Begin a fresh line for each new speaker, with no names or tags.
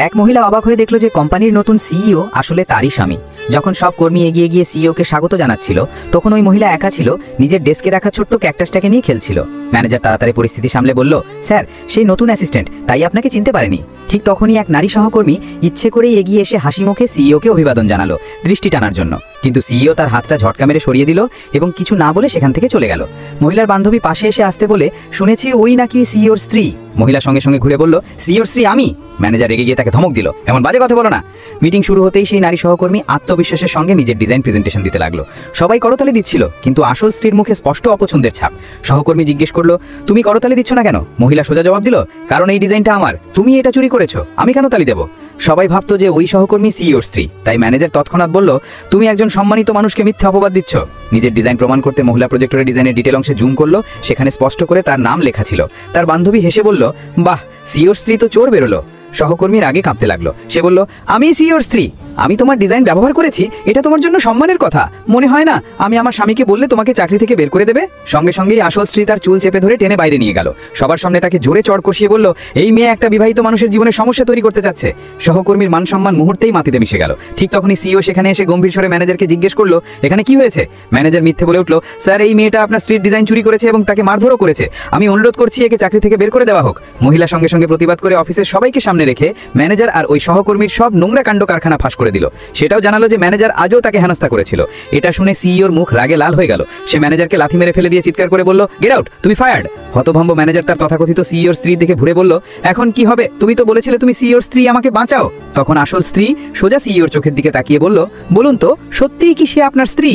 এক মহিলা অবাক হয়ে দেখল যে কোম্পানির নতুন সিইও আসলে তারই স্বামী। যখন সব কর্মী এগিয়ে গিয়ে সিইওকে স্বাগত জানাচ্ছিল, তখন ওই মহিলা একা ছিল, নিজের ডেস্কে রাখা ছোট্ট ক্যাকটাসটাকে নিয়ে খেলছিল। ম্যানেজার তাড়াতাড়ি পরিস্থিতি সামলে বলল, স্যার, সেই নতুন অ্যাসিস্ট্যান্ট, তাই আপনাকে চিনতে পারেনি। ঠিক তখনই এক নারী সহকর্মী ইচ্ছে করেই এগিয়ে এসে হাসি মুখে সিইওকে অভিবাদন জানালো দৃষ্টি টানার জন্য, কিন্তু সিইও তার হাতটা ঝটকা মেরে সরিয়ে দিল এবং কিছু না বলে সেখান থেকে চলে গেল। মহিলার বান্ধবী পাশে এসে আসতে বলে, শুনেছি ওই নাকি সিইওর স্ত্রী। মহিলা সঙ্গে সঙ্গে ঘুরে বলল, সিইওর স্ত্রী আমি। ম্যানেজার রেগে গিয়ে তাকে ধমক দিল, এমন বাজে কথা বলো না। মিটিং শুরু হতেই সেই নারী সহকর্মী আত্মবিশ্বাসের সঙ্গে নিজের ডিজাইন প্রেজেন্টেশন দিতে লাগলো। সবাই করতালি দিচ্ছিল, কিন্তু আসল স্ত্রীর মুখে স্পষ্ট অপছন্দের ছাপ। সহকর্মী জিজ্ঞেস করলো, তুমি করতালি দিচ্ছ না কেন? মহিলা সোজা জবাব দিল, কারণ এই ডিজাইনটা আমার, তুমি এটা চুরি করেছো, আমি কেন তালি দেবো? সবাই ভাবতো যে ওই সহকর্মী সিইওর স্ত্রী, তাই ম্যানেজার তৎক্ষণাৎ বলল, তুমি একজন সম্মানিত মানুষকে মিথ্যা অপবাদ দিচ্ছ। নিজের ডিজাইন প্রমাণ করতে মহিলা প্রজেক্টরের ডিজাইনের ডিটেল অংশে জুম করলো, সেখানে স্পষ্ট করে তার নাম লেখা ছিল। তার বান্ধবী হেসে বলল, বাহ, সিইওর স্ত্রী তো চোর বেরোলো। সহকর্মীর আগে কাঁপতে লাগলো। সে বলল, আমি সিইওর স্ত্রী, আমি তোমার ডিজাইন ব্যবহার করেছি, এটা তোমার জন্য সম্মানের কথা। মনে হয় না আমি আমার স্বামীকে বললে তোমাকে চাকরি থেকে বের করে দেবে? সঙ্গে সঙ্গেই আসল স্ত্রী তার চুল চেপে ধরে টেনে বাইরে নিয়ে গেল। সবার সামনে তাকে জোরে চড় কষিয়ে বলল, এই মেয়ে একটা বিবাহিত মানুষের জীবনে সমস্যা তৈরি করতে চাচ্ছে। সহকর্মীর মান সম্মান মুহূর্তেই মাটিতে মিশে গেল। ঠিক তখনই সিইও সেখানে এসে গম্ভীর স্বরে ম্যানেজারকে জিজ্ঞেস করলো, এখানে কি হয়েছে? ম্যানেজার মিথ্যে বলে উঠল, স্যার, এই মেয়েটা আপনার স্ত্রীর ডিজাইন চুরি করেছে এবং তাকে মারধরও করেছে। আমি অনুরোধ করছি একে চাকরি থেকে বের করে দেওয়া হোক। মহিলা সঙ্গে সঙ্গে প্রতিবাদ করে অফিসের সবাইকে সামনে রেখে ম্যানেজার আর ওই সহকর্মীর সব নোংরা কাণ্ড কারখানা ফাঁস করে দিল। সেটাও জানালো যে ম্যানেজার আজও তাকে হেনস্থা করেছিল। এটা শুনে সিইওর মুখ রাগে লাল হয়ে গেল। সে ম্যানেজারকে লাথি মেরে ফেলে দিয়ে চিৎকার করে বলল, গেট আউট, তুমি ফায়ার্ড। হতভম্ব ম্যানেজার তার তথাকথিত সিইওর স্ত্রীর দিকে ঘুরে বলল, এখন কি হবে? তুমি তো বলেছিলে তুমি সিইওর স্ত্রী, আমাকে বাঁচাও। তখন আসল স্ত্রী সোজা সিইওর চোখের দিকে তাকিয়ে বলল, বলুন তো, সত্যিই কি সে আপনার স্ত্রী?